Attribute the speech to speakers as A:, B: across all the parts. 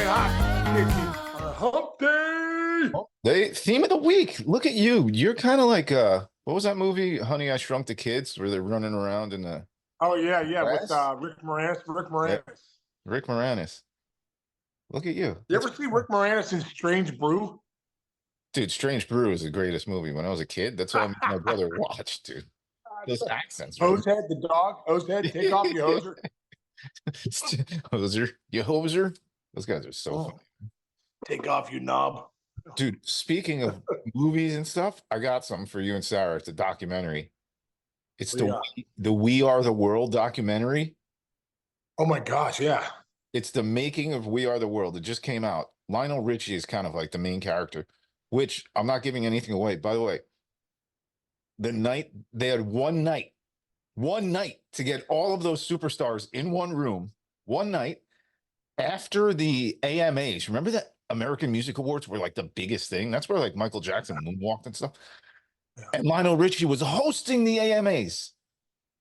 A: coming hot. On a hump day.
B: Theme of the week. Look at you. You're kind of like what was that movie, Honey, I Shrunk the Kids, where they're running around in the
A: Oh yeah, with
B: grass?
A: Rick Moranis. Rick
B: Yeah,
A: Moranis.
B: Rick Moranis. Look at you.
A: You
B: That's
A: ever see Rick Moranis in Strange Brew?
B: dude. Strange Brew is the greatest movie. When I was a kid, that's all my brother watched, dude. Those accents, man.
A: Hosehead, the dog. Hosehead, take off your hoser.
B: Hoser, you hoser. Those guys are so funny.
A: Take off your knob.
B: Dude, speaking of movies and stuff, I got something for you and Sarah. It's a documentary. It's the We Are the World documentary.
A: Oh my gosh, yeah.
B: It's the making of We Are the World. It just came out. Lionel Richie is kind of like the main character, which I'm not giving anything away. By the way, they had one night to get all of those superstars in one room, one night after the AMAs. Remember that American Music Awards were like the biggest thing? That's where like Michael Jackson moonwalked and stuff. Yeah. And Lionel Richie was hosting the AMAs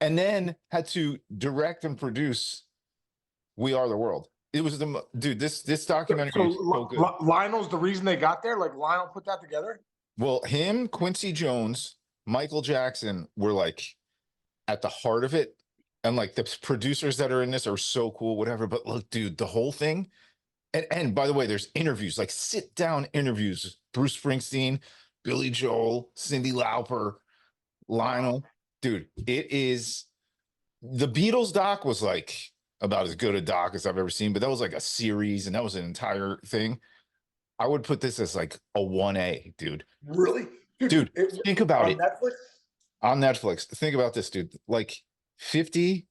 B: and then had to direct and produce We Are the World. It was this documentary is so good.
A: Lionel's the reason they got there? Like Lionel put that together?
B: Well, him, Quincy Jones, Michael Jackson were like at the heart of it. And like the producers that are in this are so cool, whatever. But look, dude, the whole thing. And by the way, there's interviews, like sit down interviews. Bruce Springsteen, Billy Joel, Cyndi Lauper, Lionel. Dude, it is. The Beatles doc was like about as good a doc as I've ever seen, but that was like a series and that was an entire thing. I would put this as like a 1A, dude.
A: Really?
B: Dude, think about it.
A: Netflix?
B: On Netflix. Think about this, dude. Like 50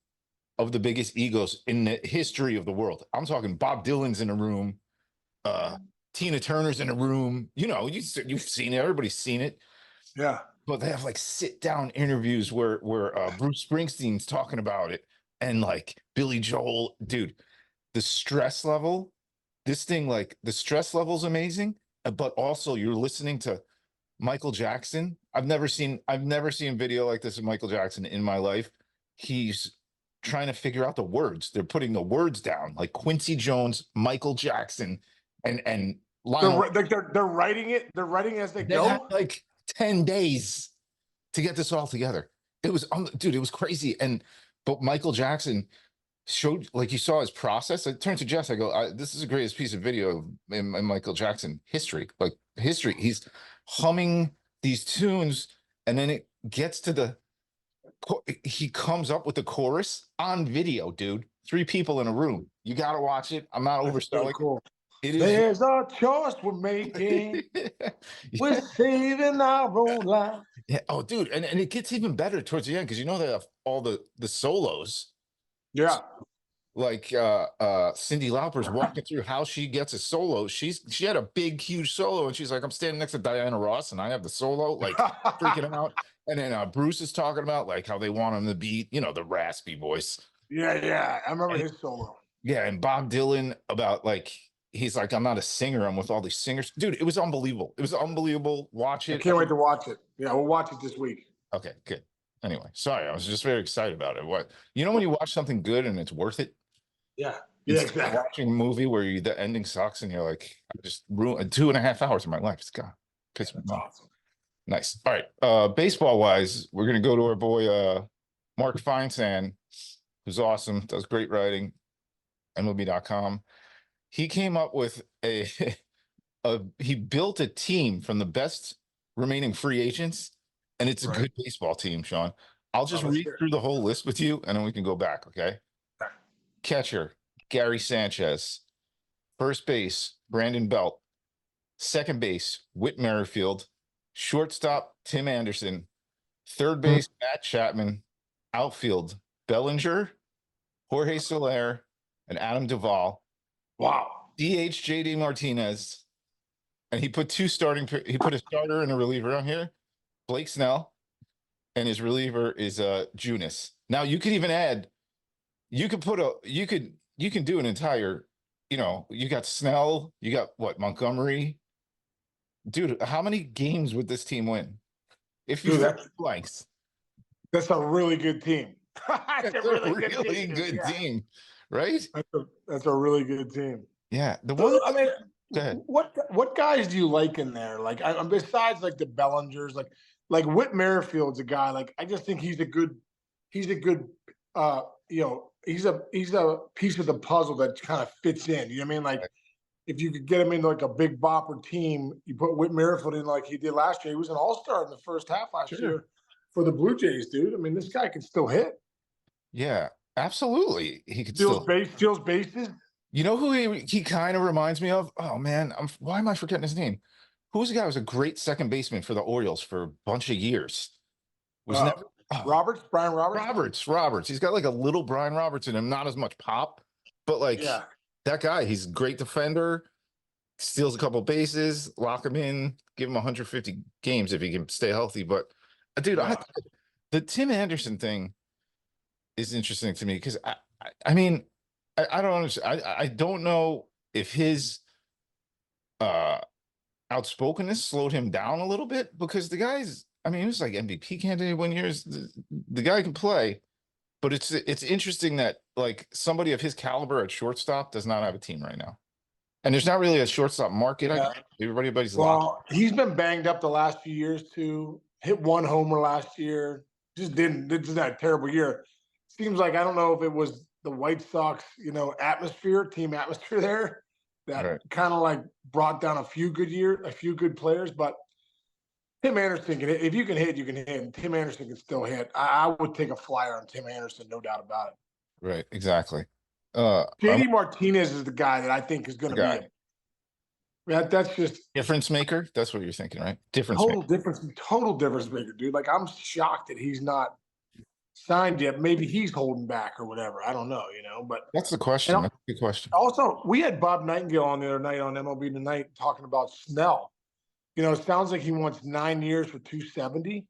B: of the biggest egos in the history of the world. I'm talking Bob Dylan's in a room, Tina Turner's in a room. You know, you've seen it. Everybody's seen it.
A: Yeah.
B: But they have like sit down interviews where Bruce Springsteen's talking about it, and like Billy Joel, dude. The stress level, this thing, like the stress level is amazing, but also you're listening to Michael Jackson. I've never seen video like this of Michael Jackson in my life. He's trying to figure out the words. They're putting the words down, like Quincy Jones, Michael Jackson, and Lionel.
A: They're writing it. They're writing it as they go.
B: Had like 10 days to get this all together. It was, dude, it was crazy. But Michael Jackson showed, like, you saw his process. I turned to Jess. I go, "This is the greatest piece of video in Michael Jackson history. Like history. He's humming these tunes, and then it gets to he comes up with the chorus on video, dude. 3 people in a room. You got to watch it. I'm not overselling.
A: Cool.
B: It is.
A: There's a choice we're making. Yeah. We're saving our own life.
B: Yeah. Oh, dude. And it gets even better towards the end because you know they have all the solos.
A: Yeah.
B: Like Cyndi Lauper's walking through how she gets a solo. She had a big, huge solo, and she's like, I'm standing next to Diana Ross, and I have the solo, like freaking out. And then Bruce is talking about like how they want him to be, you know, the raspy voice.
A: Yeah. I remember his solo.
B: Yeah, and Bob Dylan about like he's like, I'm not a singer. I'm with all these singers. Dude, it was unbelievable. It was unbelievable. Watch it.
A: I can't wait to watch it. Yeah, we'll watch it this week.
B: Okay, good. Anyway, sorry. I was just very excited about it. What, you know, when you watch something good and it's worth it?
A: Yeah.
B: It's
A: Exactly.
B: like watching a movie where the ending sucks and you're like, I just ruined 2.5 hours of my life. It's gone. Piss me off. Awesome. Nice. All right. Baseball wise, we're going to go to our boy, Mark Feinsand, who's awesome. Does great writing. MLB.com. He came up with he built a team from the best remaining free agents, and it's a good baseball team, Sean. I'll just read through the whole list with you, and then we can go back, okay? Catcher, Gary Sanchez. First base, Brandon Belt. Second base, Whit Merrifield. Shortstop, Tim Anderson. Third base, Matt Chapman. Outfield, Bellinger, Jorge Soler, and Adam Duvall.
A: Wow.
B: DH, JD Martinez. And he put he put a starter and a reliever on here. Blake Snell. And his reliever is Junis. Now you could even add, you can do an entire, you know, you got Snell, you got what, Montgomery. Dude, how many games would this team win? If you blanks.
A: That's a really good team.
B: That's a really good team, right?
A: That's a really good team.
B: Yeah, the one.
A: I mean,
B: Go ahead.
A: what guys do you like in there? Like, besides like the Bellingers, like Whit Merrifield's a guy. Like, I just think he's a good, he's a piece of the puzzle that kind of fits in. You know what I mean? Like, if you could get him into like a big bopper team, you put Whit Merrifield in like he did last year. He was an all-star in the first half last
B: Sure.
A: year for the Blue Jays, dude. I mean, this guy can still hit.
B: Yeah, absolutely. He could still.
A: Steals bases.
B: You know who he kind of reminds me of? Oh man, why am I forgetting his name? Who's the guy who was a great second baseman for the Orioles for a bunch of years? Was never
A: Brian Roberts.
B: Roberts. He's got like a little Brian Roberts in him, not as much pop, but like
A: Yeah.
B: that guy, he's a great defender, steals a couple bases, lock him in, give him 150 games if he can stay healthy. But dude,
A: Yeah.
B: the Tim Anderson thing is interesting to me because I mean, I don't understand. I don't know if his outspokenness slowed him down a little bit because the guy's, I mean, he was like MVP candidate 1 year. The guy can play, but it's interesting that like somebody of his caliber at shortstop does not have a team right now. And there's not really a shortstop market.
A: Yeah.
B: Everybody's
A: Well, he's been banged up the last few years too. Hit one homer last year. Just that terrible year. Seems like I don't know if it was the White Sox, team atmosphere there that kind of like brought down a few good players. But Tim Anderson can hit. If you can hit, you can hit. And Tim Anderson can still hit. I would take a flyer on Tim Anderson, no doubt about it.
B: Right, exactly.
A: JD Martinez is the guy that I think is going to be that's just
B: difference maker. That's what you're thinking, right?
A: Total difference maker, dude. Like, I'm shocked that he's not signed yet. Maybe he's holding back or whatever. I don't know, but
B: that's the question. That's a good question.
A: Also, we had Bob Nightingale on the other night on MLB Tonight talking about Snell. It sounds like he wants 9 years for 270,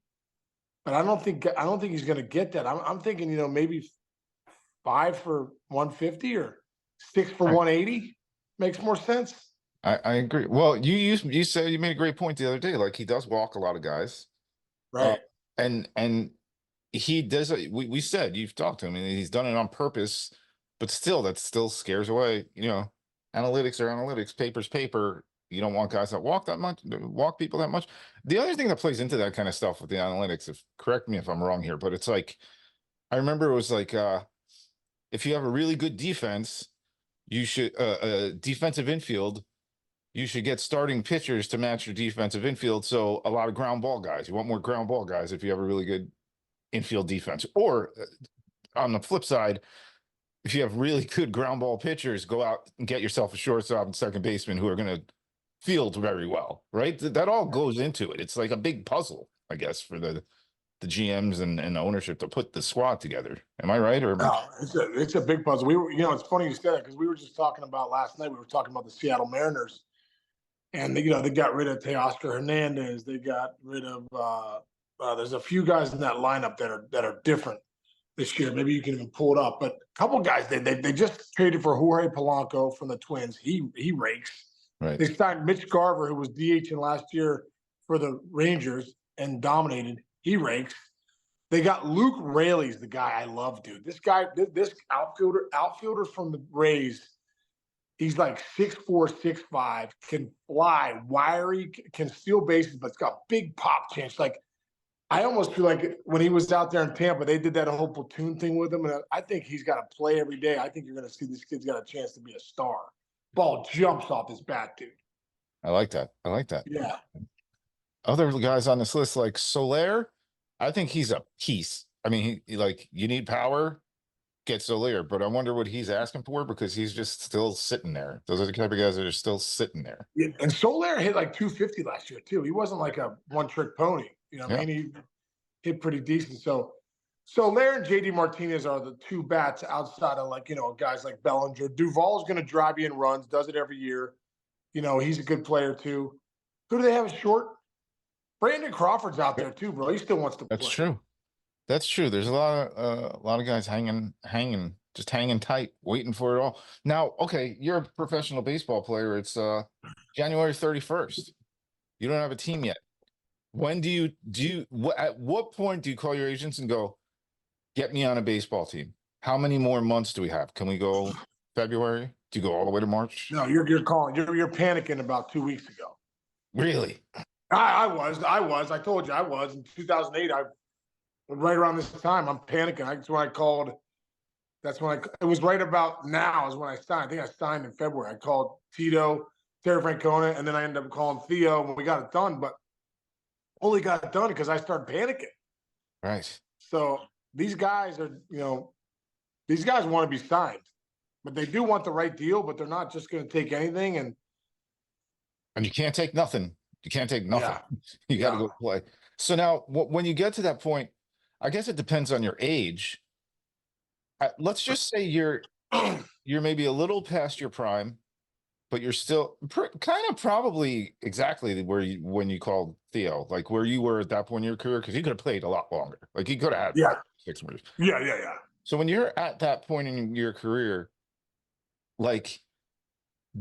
A: but I don't think he's going to get that. I'm thinking, maybe 5 for 150 or 6 for 180 makes more sense.
B: I agree. Well, you said, you made a great point the other day. Like, he does walk a lot of guys,
A: right?
B: And he does. We said you've talked to him, and he's done it on purpose. But still, that still scares away. Analytics are analytics. Paper's paper. You don't want guys that walk people that much. The other thing that plays into that kind of stuff with the analytics, correct me if I'm wrong here, but it's like, I remember it was like, if you have a really good defense, you should defensive infield. You should get starting pitchers to match your defensive infield. So a lot of ground ball guys. You want more ground ball guys if you have a really good infield defense. Or on the flip side, if you have really good ground ball pitchers, go out and get yourself a shortstop and second baseman who are going to field very well, right? That all goes into it. It's like a big puzzle, I guess, for the GMs and the ownership to put the squad together. Am I right? Or
A: no, it's a big puzzle. We were, it's funny you said that because we were just talking about last night. We were talking about the Seattle Mariners. And they got rid of Teoscar Hernandez. They got rid of there's a few guys in that lineup that are different this year. Maybe you can even pull it up. But a couple guys they just traded for Jorge Polanco from the Twins. He rakes.
B: Right.
A: They signed Mitch Garver, who was DH in last year for the Rangers and dominated. He rakes. They got Luke Raley's the guy I love, dude. This guy, this outfielder from the Rays. He's like 6'4", 6'5", can fly, wiry, can steal bases, but it's got big pop chance. Like, I almost feel like when he was out there in Tampa, they did that whole platoon thing with him, and I think he's got to play every day. I think you're going to see this kid's got a chance to be a star. Ball jumps off his bat, dude.
B: I like that.
A: Yeah.
B: Other guys on this list, like Soler, I think he's a piece. I mean, you need power. Get Soler, but I wonder what he's asking for because he's just still sitting there. Those are the type of guys that are still sitting there.
A: Yeah, and Soler hit like 250 last year too. He wasn't like a one-trick pony. I mean, he hit pretty decent. So Soler and JD Martinez are the two bats outside of guys like Bellinger. Duvall's going to drive you in runs, does it every year. He's a good player too. Who do they have short? Brandon Crawford's out there too, bro. He still wants to play.
B: That's true. That's true. There's a lot of guys hanging, just hanging tight, waiting for it all. Now, okay, you're a professional baseball player. It's January 31st. You don't have a team yet. When at what point do you call your agents and go, get me on a baseball team? How many more months do we have? Can we go February? Do you go all the way to March?
A: No, you're calling. You're panicking about 2 weeks ago.
B: Really?
A: I was. I told you I was in 2008. I right around this time. I'm panicking. That's when I called. It was right about now is when I signed. I think I signed in February. I called Tito, Terry Francona, and then I ended up calling Theo when we got it done. But only got it done because I started panicking.
B: Right.
A: So these guys these guys want to be signed, but they do want the right deal. But they're not just going to take anything. And
B: you can't take nothing. You can't take nothing.
A: Yeah.
B: You got to go play. So now, when you get to that point, I guess it depends on your age. Let's just say you're maybe a little past your prime, but you're still kind of probably exactly when you called Theo, like where you were at that point in your career, because you could have played a lot longer. Like you could have had 6 years.
A: Yeah.
B: So when you're at that point in your career, like,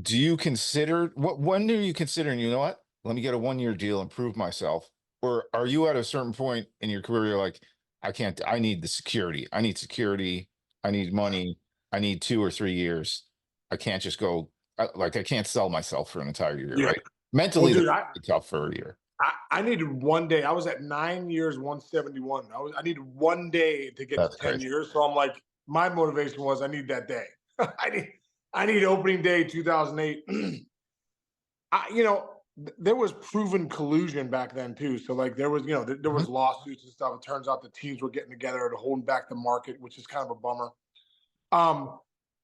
B: do you consider when are you considering, you know what? Let me get a 1-year deal and prove myself. Or are you at a certain point in your career, you're like, I need the security. I need security. I need money. I need 2 or 3 years. I can't just go I can't sell myself for an entire year, right? Mentally, it's tough for a year.
A: I needed 1 day. I was at 9 years, 171. I needed 1 day to get to 10 years. So I'm like, my motivation was I need that day. I need opening day 2008. There was proven collusion back then too. So like there was, there was lawsuits and stuff. It turns out the teams were getting together to hold back the market, which is kind of a bummer.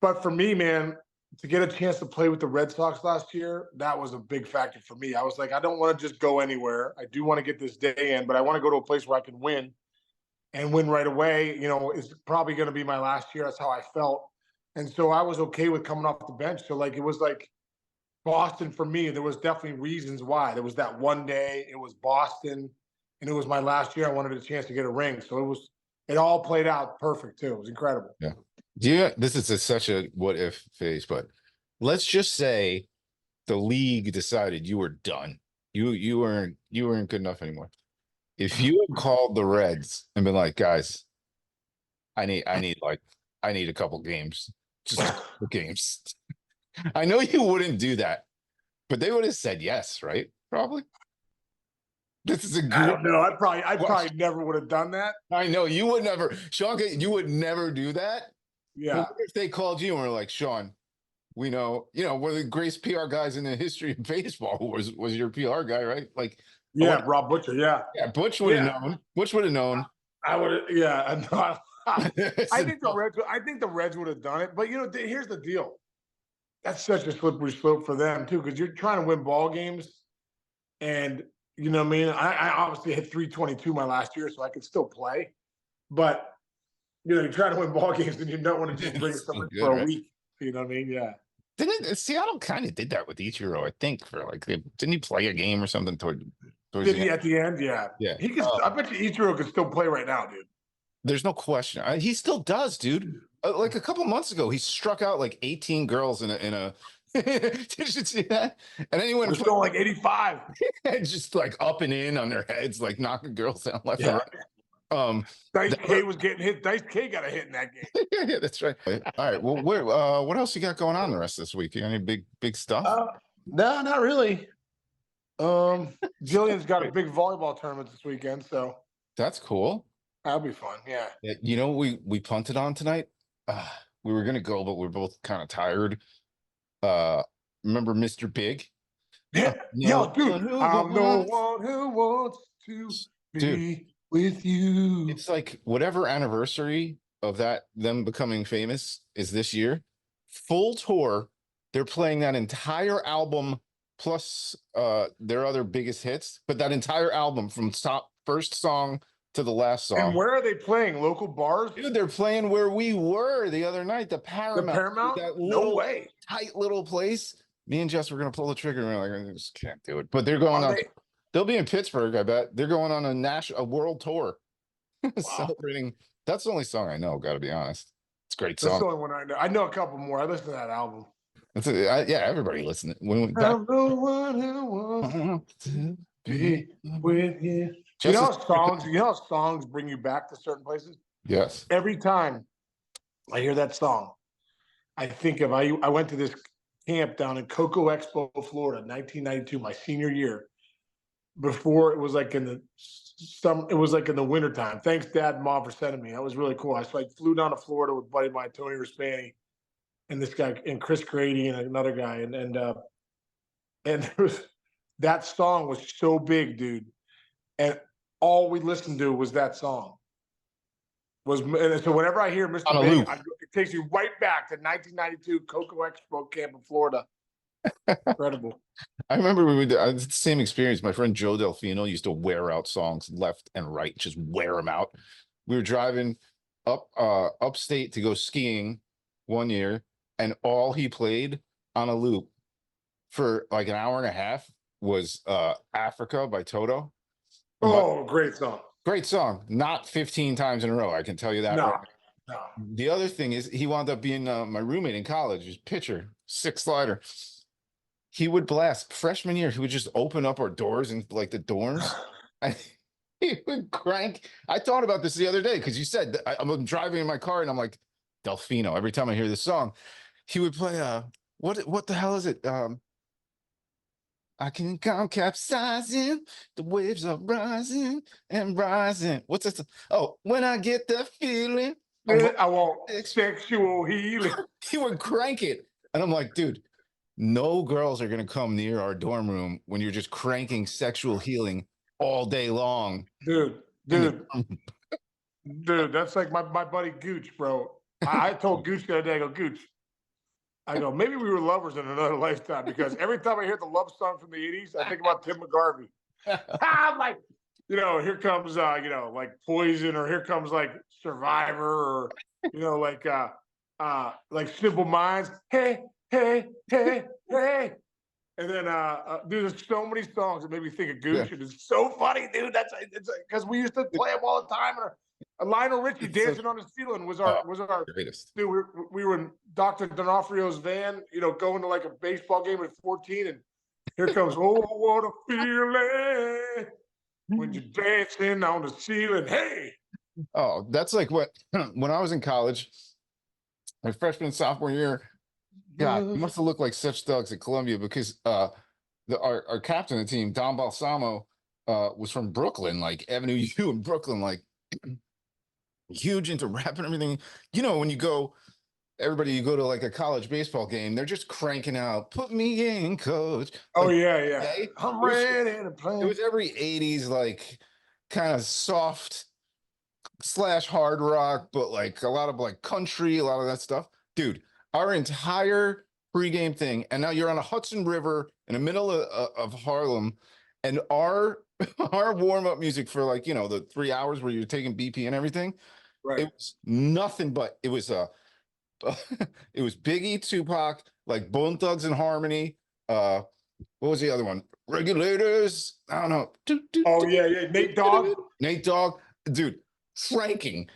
A: But for me, man, to get a chance to play with the Red Sox last year, that was a big factor for me. I was like, I don't want to just go anywhere. I do want to get this day in, but I want to go to a place where I can win and win right away. It's probably going to be my last year. That's how I felt. And so I was okay with coming off the bench. So like, it was like Boston for me. There was definitely reasons why. There was that 1 day. It was Boston, and it was my last year. I wanted a chance to get a ring. So it all played out perfect too. It was incredible.
B: Yeah. Yeah, this is such a what if phase, but let's just say the league decided you were done. You weren't good enough anymore. If you had called the Reds and been like, guys, I need a couple games, just a couple games. I know you wouldn't do that, but they would have said yes, right? Probably. This is
A: I don't know. I probably never would have done that.
B: I know you would never, Sean. You would never do that.
A: Yeah.
B: What if they called you and were like, Sean, we know, one of the greatest PR guys in the history of baseball was your PR guy, right? Like,
A: yeah, Rob Butcher. Yeah.
B: Yeah, Butch would have known. Butch would have known.
A: I would have. Yeah. I think the Reds would have done it. But here's the deal. That's such a slippery slope for them too, because you're trying to win ball games, and you know what I mean. I obviously hit 322 my last year, so I could still play, but. You're trying to win ball games and you don't want to just bring someone for a week. You know what I mean? Yeah.
B: Didn't Seattle kind of did that with Ichiro, I think, for like didn't he play a game or something towards
A: did he at the end? Yeah.
B: Yeah.
A: He could I bet you Ichiro could still play right now, dude.
B: There's no question. He still does, dude. Like a couple months ago, he struck out like 18 girls in a did you see that? And then he went
A: going like 85.
B: just like up and in on their heads, like knocking girls down left and right.
A: Dice K was getting hit. Dice K got a hit in that game.
B: Yeah, that's right. All right. Well, what else you got going on the rest of this week? You got any big stuff?
A: No, not really. Jillian's got a big volleyball tournament this weekend, so
B: that's cool.
A: That'll be fun. Yeah.
B: We punted on tonight. We were gonna go, but we're both kind of tired. Remember Mr. Big?
A: Yeah. Yo, dude. I'm the one who wants to be with you.
B: It's like whatever anniversary of them becoming famous is this year. Full tour. They're playing that entire album plus their other biggest hits, but that entire album from first song to the last song.
A: And where are they playing? Local bars?
B: Dude, they're playing where we were the other night, the Paramount.
A: The Paramount?
B: That
A: no way.
B: Tight little place. Me and Jess were gonna pull the trigger, and we're like, I just can't do it. But they're going on. They'll be in Pittsburgh, I bet. They're going on a world tour. Wow. Celebrating. That's the only song I know, gotta be honest. It's a great song.
A: That's the only one I know. I know a couple more. I listened to that album.
B: Yeah, everybody listened. I'm the one who wants to be
A: with you. You know how songs bring you back to certain places?
B: Yes.
A: Every time I hear that song, I think of I went to this camp down in Cocoa Expo, Florida, 1992, my senior year. Before it was like in the it was like in the wintertime. Thanks, Dad and Mom, for sending me. That was really cool. So I flew down to Florida with a buddy of mine, Tony Rispani, and this guy and Chris Grady and another guy, and there was that song was so big, dude, and all we listened to was that song. And so whenever I hear Mr.
B: On a
A: Bang,
B: loop.
A: it takes you right back to 1992 Cocoa Expo camp in Florida. Incredible.
B: I remember we would the same experience. My friend Joe Delfino used to wear out songs left and right, just wear them out. We were driving upstate to go skiing one year, and all he played on a loop for like an hour and a half was Africa by Toto.
A: Oh, great song.
B: Great song. Not 15 times in a row, I can tell you that.
A: No,
B: right.
A: no.
B: The other thing is he wound up being my roommate in college, his pitcher, 6-slider. He would blast freshman year. He would just open up our doors and like the dorms. And he would crank. I thought about this the other day because you said I'm driving in my car and I'm like, Delfino. Every time I hear this song, he would play. What the hell is it? I can come capsizing. The waves are rising and rising. What's this? Oh, when I get the feeling,
A: I want sexual healing.
B: He would crank it, and I'm like, dude. No girls are going to come near our dorm room when you're just cranking sexual healing all day long.
A: Dude, that's like my buddy Gooch, bro. I told Gooch the other day, I go, Gooch, I go, maybe we were lovers in another lifetime because every time I hear the love song from the 80s, I think about Tim McGarvey. I'm like, here comes, like Poison, or here comes like Survivor, or, like Simple Minds. Hey, hey, hey, hey. And then dude, there's so many songs that made me think of Gooch. Yeah. It's so funny, dude. It's because we used to play them all the time. And Lionel Richie dancing on the ceiling was our
B: greatest.
A: Dude, we were in Dr. D'Onofrio's van, going to like a baseball game at 14, and here comes oh what a feeling when you're dancing on the ceiling. Hey.
B: Oh, that's like what when I was in college, my freshman and sophomore year. God, you must have looked like such thugs at Columbia because our captain of the team, Don Balsamo, was from Brooklyn, like Avenue U in Brooklyn, like huge into rap and everything. When you go to like a college baseball game, they're just cranking out, put me in, coach.
A: Oh,
B: like,
A: yeah. I'm ready to play.
B: It was every 80s, like kind of soft / hard rock, but like a lot of like country, a lot of that stuff. Dude. Our entire pregame thing, and now you're on a Hudson River in the middle of Harlem, and our warm-up music for like the 3 hours where you're taking BP and everything, right? It was nothing but it was it was Biggie, Tupac, like Bone Thugs and Harmony. What was the other one? Regulators. I don't know.
A: Oh yeah, Nate
B: Dogg, dude, cranking.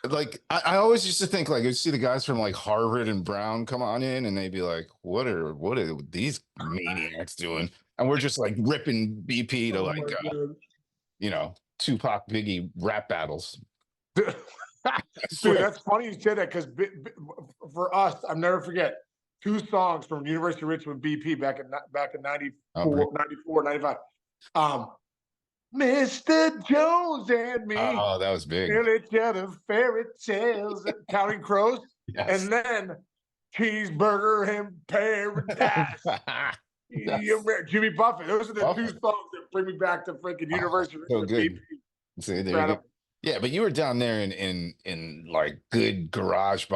B: Like I always used to think like you see the guys from like Harvard and Brown come on in and they'd be like, what are these maniacs doing? And we're just like ripping BP to like Tupac Biggie rap battles.
A: Dude, that's funny you said that because for us, I'll never forget 2 songs from University of Richmond BP back in 94, 95. Mr. Jones and me.
B: Oh, that was big.
A: Tell each other fairy tales, Counting Crows, yes. And then Cheeseburger in Paradise. Jimmy Buffett. Those are the 2 songs that bring me back to freaking University.
B: So good. See, there you go. Yeah, but you were down there in like good garage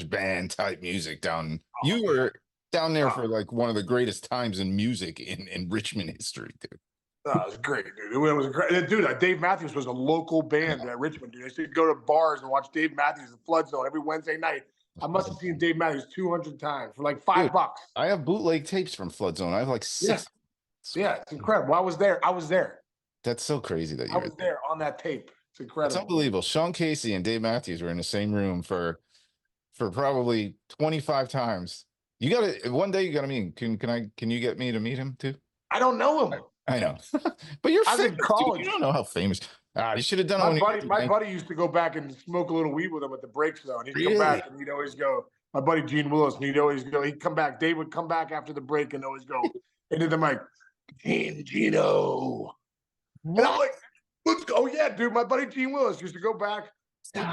B: band type music down. You were down there for like one of the greatest times in music in Richmond history, dude.
A: Oh, it was great, dude. It was great. Dude, Dave Matthews was a local band at Richmond, dude. I used to go to bars and watch Dave Matthews in Flood Zone every Wednesday night. I must have seen Dave Matthews 200 times for like $5.
B: I have bootleg tapes from Flood Zone. I have like 6.
A: Yeah, it's incredible. I was there.
B: That's so crazy that
A: I was there on that tape. It's incredible.
B: It's unbelievable. Sean Casey and Dave Matthews were in the same room for probably 25 times. You gotta one day you gotta meet him. Can you get me to meet him too?
A: I don't know him.
B: I know, but you're famous,
A: in college.
B: Dude. You don't know how famous. You should have done it.
A: My buddy used to go back and smoke a little weed with him at the break zone. He'd come back and he'd always go, my buddy Gene Willis, and he'd come back. Dave would come back after the break and always go into the mic, Gino. And I'm like, let's go. Oh, yeah, dude. My buddy Gene Willis used to go back,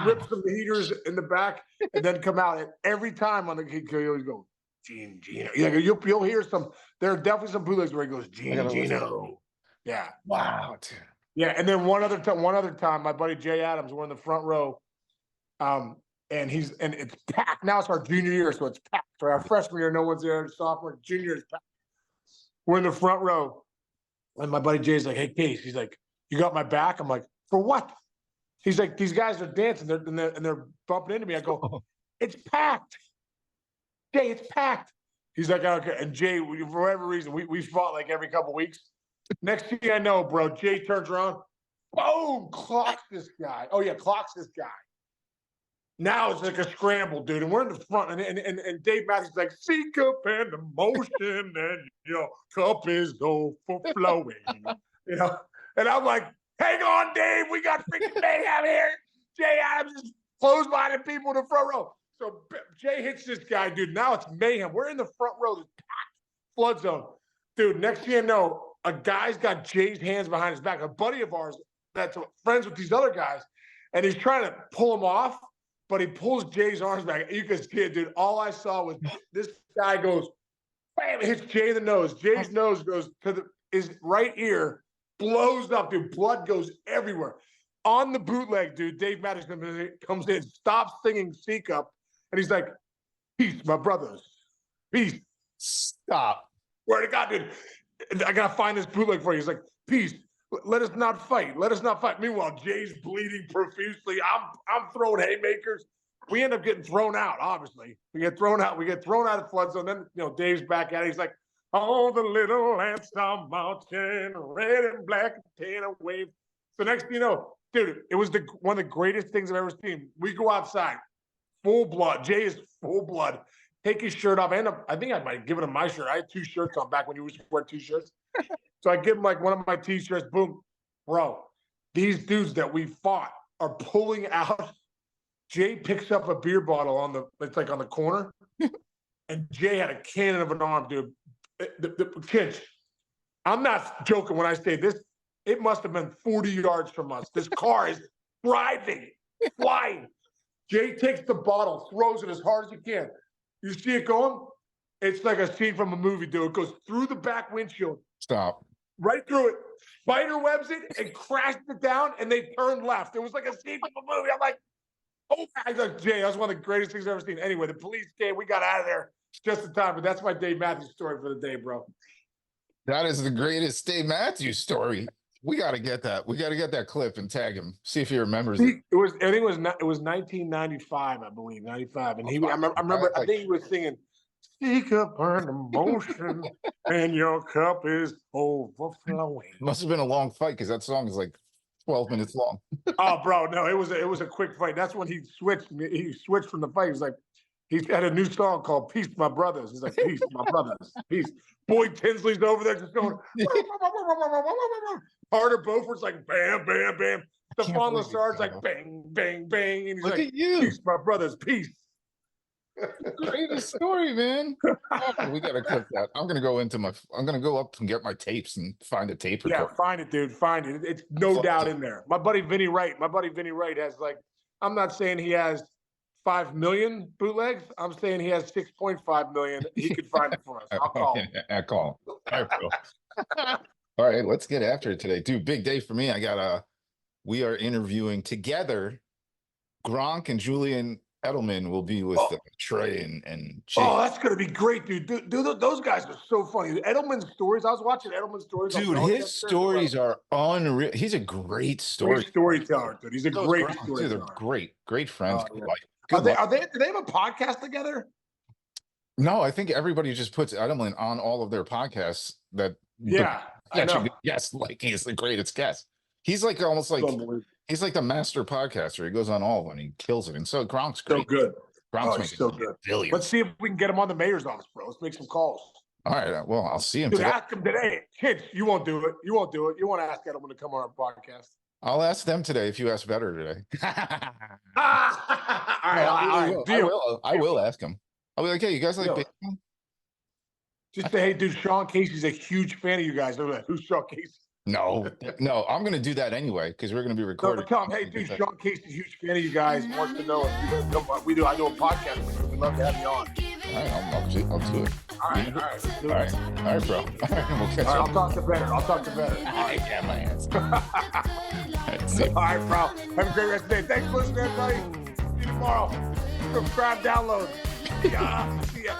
A: rip some heaters in the back, and then come out. And every time on the kick, he always go, Gino. You'll hear some. There are definitely some bootlegs where he goes, Gino. Yeah.
B: Wow. Dude.
A: Yeah. And then one other time, my buddy Jay Adams, we're in the front row. And it's packed. Now it's our junior year, so it's packed. For our freshman year, no one's there. Sophomore, junior is packed. We're in the front row. And my buddy Jay's like, hey, Case. He's like, you got my back? I'm like, for what? He's like, these guys are dancing and they're bumping into me. I go, it's packed. Jay, it's packed. He's like, okay. And Jay, for whatever reason, we fought like every couple weeks. Next thing I know, bro, Jay turns around, boom, clocks this guy. Oh, yeah, clocks this guy. Now it's like a scramble, dude. And we're in the front. And Dave Matthews is like, seek up and emotion, and your cup is overflowing. And I'm like, hang on, Dave. We got freaking mayhem here. Jay Adams is clotheslining people in the front row. So Jay hits this guy, dude. Now it's mayhem. We're in the front row, this packed flood zone. Dude, next thing you know, a guy's got Jay's hands behind his back. A buddy of ours that's friends with these other guys, and he's trying to pull him off, but he pulls Jay's arms back. You can see it, dude. All I saw was this guy goes, bam, hits Jay in the nose. Jay's nose goes to his right ear, blows up, dude. Blood goes everywhere. On the bootleg, dude, Dave Madison comes in, stops singing Seek Up, and he's like, peace, my brothers. Peace.
B: Stop.
A: Where to God, dude? I gotta find this bootleg for you. He's like, peace. Let us not fight. Let us not fight. Meanwhile, Jay's bleeding profusely. I'm throwing haymakers. We end up getting thrown out, obviously. We get thrown out. We get thrown out of the flood zone. Then, Dave's back at it. He's like, all the little ants are marching, red and black container wave. So next thing you know, dude, it was one of the greatest things I've ever seen. We go outside, full blood. Jay is full blood. Take his shirt off. I think I might have given him my shirt. I had 2 shirts on back when you used to wear 2 shirts. So I give him like one of my T-shirts. Boom. Bro, these dudes that we fought are pulling out. Jay picks up a beer bottle it's like on the corner. And Jay had a cannon of an arm, dude. The kids, I'm not joking when I say this. It must have been 40 yards from us. This car is driving, flying. Jay takes the bottle, throws it as hard as he can. You see it going? It's like a scene from a movie, dude. It goes through the back windshield.
B: Stop.
A: Right through it. Spider webs it and crashed it down, and they turned left. It was like a scene from a movie. I'm like, oh, I was like, Jay, that was one of the greatest things I've ever seen. Anyway, the police came. We got out of there just in time. But that's my Dave Matthews story for the day, bro.
B: That is the greatest Dave Matthews story. We got to get that. We got to get that clip and tag him. See if he remembers it.
A: I think it was 1995, I believe, 95. And I think he was singing, seek up an emotion, and your cup is overflowing.
B: Must have been a long fight because that song is like 12 minutes long.
A: Oh, bro, no, it was a quick fight. That's when he switched. He switched from the fight. He's like, he's got a new song called "Peace, My Brothers." He's like, "Peace, my brothers, peace." Boyd Tinsley's over there just going. Carter Beaufort's like bam, bam, bam. Stephon Lassard's like bang, bang, bang, and he's
B: Look
A: like,
B: at you.
A: "Peace, my brothers, peace."
B: Greatest story, man. Oh, we gotta clip that. I'm gonna go up and get my tapes and find a tape recorder.
A: Yeah, find it, dude. Find it. It's no doubt in there. My buddy Vinny Wright has like, I'm not saying he has 5 million bootlegs. I'm saying he has 6.5 million. He could find it for us. I'll call him.
B: I call him. I will. All right, let's get after it today. Dude, big day for me. We are interviewing together. Gronk and Julian Edelman will be with Trey and Jake.
A: Oh, that's gonna be great, dude. Dude, those guys are so funny. Edelman's stories. I was watching Edelman's stories.
B: Dude, his stories are unreal. He's a great
A: storyteller, dude. He's a great storyteller.
B: They're great friends.
A: Do they have a podcast together?
B: No, I think everybody just puts Edelman on all of their podcasts.
A: I know.
B: Yes, like he's the greatest guest. He's like almost like he's like the master podcaster. He goes on all of them. He kills it. And so Gronk's great.
A: So good.
B: Gronk's
A: so good.
B: Billions.
A: Let's see if we can get him on the mayor's office, bro. Let's make some calls.
B: All right. Well, I'll see him
A: today.
B: Ask
A: him today. Kids, you won't do it. You won't do it. You won't ask Edelman to come on our podcast.
B: I'll ask them today if you ask better today.
A: All right.
B: I will ask him. I'll be like, hey, you guys like
A: Yeah.
B: baseball?
A: Just say, hey, dude, Sean Casey's a huge fan of you guys. They're like, who's Sean Casey?
B: No, no, I'm gonna do that anyway because we're gonna be
A: So
B: recording.
A: tell him, hey, dude, Sean Casey's a huge fan of you guys. Wants to know if you guys come. I do a podcast with you. We'd love to have you on.
B: All right, I'll do it.
A: All right, all right,
B: All right, all right, bro. All right, we'll catch
A: All right,
B: up.
A: I'll talk to better. All right,
B: Yeah, my ass. All right, see ya.
A: all right, bro. Have a great rest of the day. Thanks for listening, everybody. See you tomorrow. Subscribe, download. Yeah, see ya.